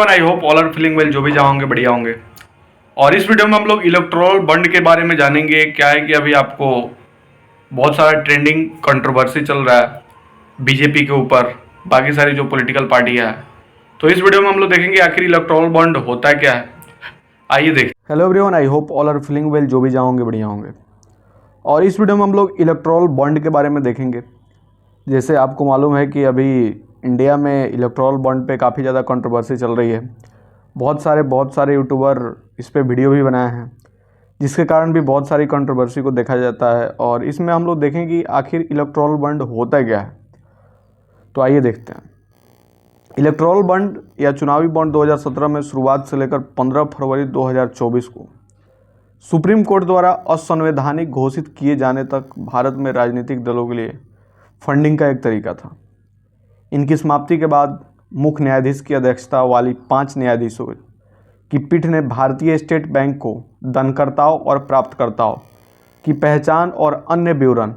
I hope all are feeling well, जो भी जाओगे बढ़िया होंगे। और इस वीडियो में हम लोग इलेक्टोरल बॉन्ड के बारे में जानेंगे। क्या है कि अभी आपको बहुत सारा ट्रेंडिंग कंट्रोवर्सी चल रहा है बीजेपी के ऊपर, बाकी सारी जो पॉलिटिकल पार्टियां हैं। तो इस वीडियो में हम लोग देखेंगे आखिर इलेक्टोरल बॉन्ड होता क्या है। आइए देखें। Hello everyone, I hope all are feeling well, जो भी जाओगे बढ़िया होंगे। और इस वीडियो में हम लोग इलेक्टोरल बॉन्ड के बारे में देखेंगे। जैसे आपको मालूम है कि अभी इंडिया में इलेक्टोरल बॉन्ड पे काफ़ी ज़्यादा कंट्रोवर्सी चल रही है। बहुत सारे यूट्यूबर इस पे वीडियो भी बनाए हैं, जिसके कारण भी बहुत सारी कंट्रोवर्सी को देखा जाता है। और इसमें हम लोग देखें कि आखिर इलेक्टोरल बॉन्ड होता क्या है। तो आइए देखते हैं। इलेक्टोरल बॉन्ड या चुनावी बॉन्ड 2017 में शुरुआत से लेकर 15 फरवरी 2024 को सुप्रीम कोर्ट द्वारा असंवैधानिक घोषित किए जाने तक भारत में राजनीतिक दलों के लिए फंडिंग का एक तरीका था। इनकी समाप्ति के बाद मुख्य न्यायाधीश की अध्यक्षता वाली 5 न्यायाधीशों की पीठ ने भारतीय स्टेट बैंक को दानकर्ताओं और प्राप्तकर्ताओं की पहचान और अन्य विवरण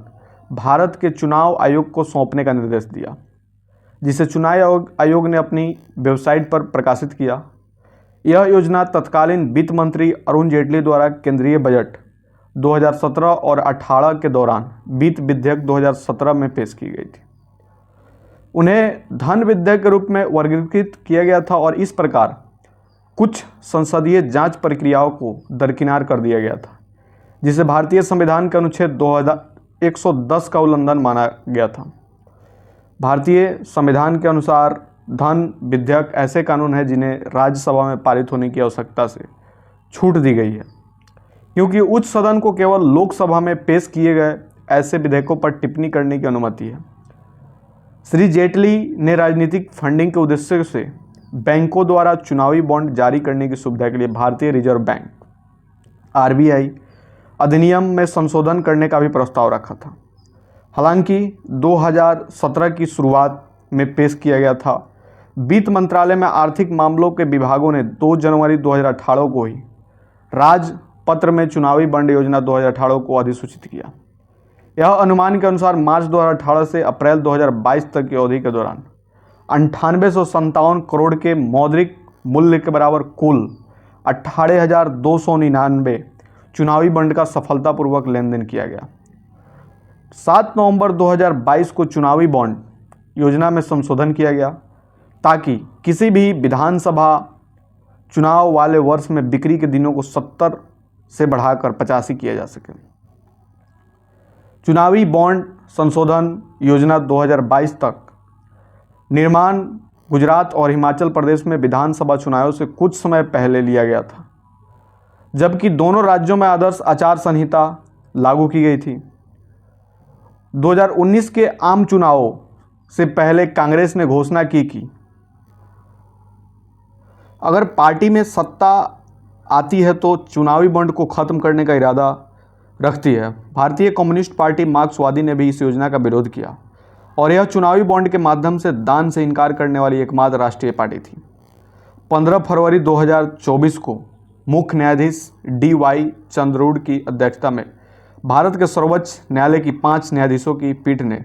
भारत के चुनाव आयोग को सौंपने का निर्देश दिया, जिसे चुनाव आयोग ने अपनी वेबसाइट पर प्रकाशित किया। यह योजना तत्कालीन वित्त मंत्री अरुण जेटली द्वारा केंद्रीय बजट 2017 और 18 के दौरान वित्त विधेयक 2017 में पेश की गई थी। उन्हें धन विधेयक के रूप में वर्गीकृत किया गया था और इस प्रकार कुछ संसदीय जांच प्रक्रियाओं को दरकिनार कर दिया गया था, जिसे भारतीय संविधान के अनुच्छेद 110 का उल्लंघन माना गया था। भारतीय संविधान के अनुसार धन विधेयक ऐसे कानून हैं जिन्हें राज्यसभा में पारित होने की आवश्यकता से छूट दी गई है, क्योंकि उच्च सदन को केवल लोकसभा में पेश किए गए ऐसे विधेयकों पर टिप्पणी करने की अनुमति है। श्री जेटली ने राजनीतिक फंडिंग के उद्देश्य से बैंकों द्वारा चुनावी बॉन्ड जारी करने की सुविधा के लिए भारतीय रिजर्व बैंक (आरबीआई) अधिनियम में संशोधन करने का भी प्रस्ताव रखा था। हालांकि 2017 की शुरुआत में पेश किया गया था। वित्त मंत्रालय में आर्थिक मामलों के विभागों ने 2 जनवरी 2018 को ही राजपत्र में चुनावी बॉन्ड योजना 2018 को अधिसूचित किया। यह अनुमान के अनुसार मार्च 2018 से अप्रैल 2022 तक की अवधि के दौरान 9857 करोड़ के मौद्रिक मूल्य के बराबर कुल 18,299 चुनावी बॉन्ड का सफलतापूर्वक लेन देन किया गया। 7 नवंबर 2022 को चुनावी बॉन्ड योजना में संशोधन किया गया, ताकि किसी भी विधानसभा चुनाव वाले वर्ष में बिक्री के दिनों को 70 से बढ़ाकर 85 किया जा सके। चुनावी बॉन्ड संशोधन योजना 2022 तक निर्माण गुजरात और हिमाचल प्रदेश में विधानसभा चुनावों से कुछ समय पहले लिया गया था, जबकि दोनों राज्यों में आदर्श आचार संहिता लागू की गई थी। 2019 के आम चुनावों से पहले कांग्रेस ने घोषणा की कि अगर पार्टी में सत्ता आती है तो चुनावी बॉन्ड को खत्म करने का इरादा रखती है। भारतीय कम्युनिस्ट पार्टी मार्क्सवादी ने भी इस योजना का विरोध किया और यह चुनावी बॉन्ड के माध्यम से दान से इनकार करने वाली एकमात्र राष्ट्रीय पार्टी थी। 15 फरवरी 2024 को मुख्य न्यायाधीश DY चंद्रचूड़ की अध्यक्षता में भारत के सर्वोच्च न्यायालय की 5 न्यायाधीशों की पीठ ने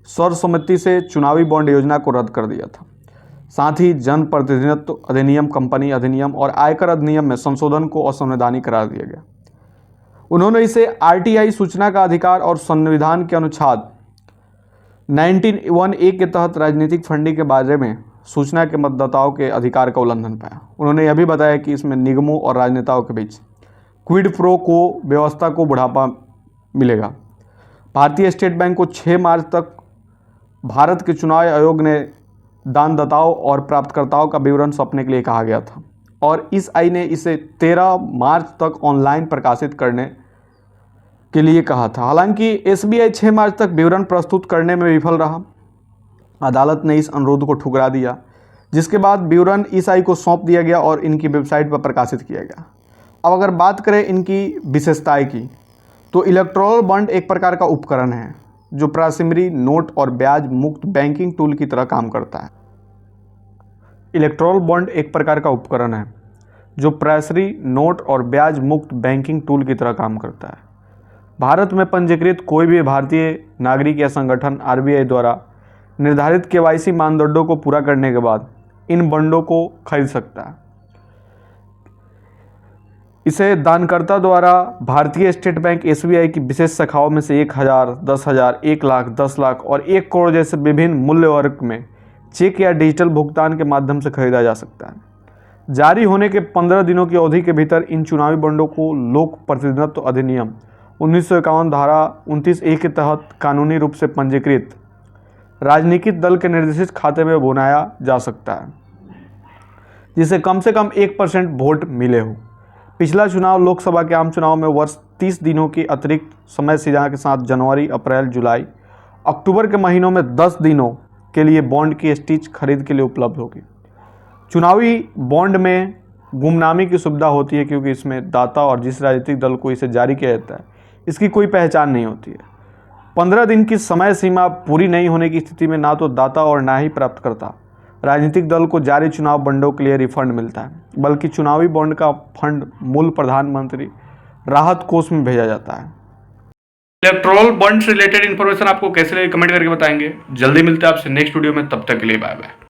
सर्वसम्मति से चुनावी बॉन्ड योजना को रद्द कर दिया था। साथ ही जन प्रतिनिधित्व अधिनियम, कंपनी अधिनियम और आयकर अधिनियम में संशोधन को असंवैधानिक करार दिया गया। उन्होंने इसे RTI सूचना का अधिकार और संविधान के अनुच्छेद 19(1)(a) के तहत राजनीतिक फंडिंग के बारे में सूचना के मतदाताओं के अधिकार का उल्लंघन पाया। उन्होंने यह भी बताया कि इसमें निगमों और राजनेताओं के बीच क्विड प्रो को व्यवस्था को बढ़ावा मिलेगा। भारतीय स्टेट बैंक को 6 मार्च तक भारत के चुनाव आयोग ने दानदाताओं और प्राप्तकर्ताओं का विवरण सौंपने के लिए कहा गया था और इस आई ने इसे 13 मार्च तक ऑनलाइन प्रकाशित करने के लिए कहा था। हालांकि SBI 6 मार्च तक विवरण प्रस्तुत करने में विफल रहा। अदालत ने इस अनुरोध को ठुकरा दिया, जिसके बाद विवरण इस आई को सौंप दिया गया और इनकी वेबसाइट पर प्रकाशित किया गया। अब अगर बात करें इनकी विशेषताएं की, तो इलेक्टोरल बॉन्ड एक प्रकार का उपकरण है जो प्राइमरी नोट और ब्याज मुक्त बैंकिंग टूल की तरह काम करता है। इलेक्टोरल बॉन्ड एक प्रकार का उपकरण है जो प्राइमरी नोट और ब्याज मुक्त बैंकिंग टूल की तरह काम करता है। भारत में पंजीकृत कोई भी भारतीय नागरिक या संगठन RBI द्वारा निर्धारित KYC मानदंडों को पूरा करने के बाद इन बॉन्डों को खरीद सकता है। इसे दानकर्ता द्वारा भारतीय स्टेट बैंक SBI की विशेष शाखाओं में से 1000, 10,000, 1 लाख, 10 लाख और 1 करोड़ जैसे विभिन्न मूल्य वर्ग में चेक या डिजिटल भुगतान के माध्यम से खरीदा जा सकता है। जारी होने के 15 दिनों की अवधि के भीतर इन चुनावी बॉन्डों को लोक प्रतिनिधित्व अधिनियम 1951 धारा 29A के तहत कानूनी रूप से पंजीकृत राजनीतिक दल के निर्देशित खाते में भुनाया जा सकता है, जिसे कम से कम 1% वोट मिले हो। पिछला चुनाव लोकसभा के आम चुनाव में वर्ष 30 दिनों की अतिरिक्त समय सीमा के साथ जनवरी, अप्रैल, जुलाई, अक्टूबर के महीनों में 10 दिनों के लिए बॉन्ड की स्टीच खरीद के लिए उपलब्ध होगी। चुनावी बॉन्ड में गुमनामी की सुविधा होती है, क्योंकि इसमें दाता और जिस राजनीतिक दल को इसे जारी किया जाता है इसकी कोई पहचान नहीं होती है। 15 दिन की समय सीमा पूरी नहीं होने की स्थिति में ना तो दाता और ना ही प्राप्तकर्ता राजनीतिक दल को जारी चुनाव बॉन्डों के लिए रिफंड मिलता है, बल्कि चुनावी बॉन्ड का फंड मूल प्रधानमंत्री राहत कोष में भेजा जाता है। इलेक्टोरल बॉन्ड से रिलेटेड इन्फॉर्मेशन आपको कैसे लगी कमेंट करके बताएंगे। जल्दी मिलते हैं आपसे नेक्स्ट वीडियो में, तब तक के लिए बाय बाय।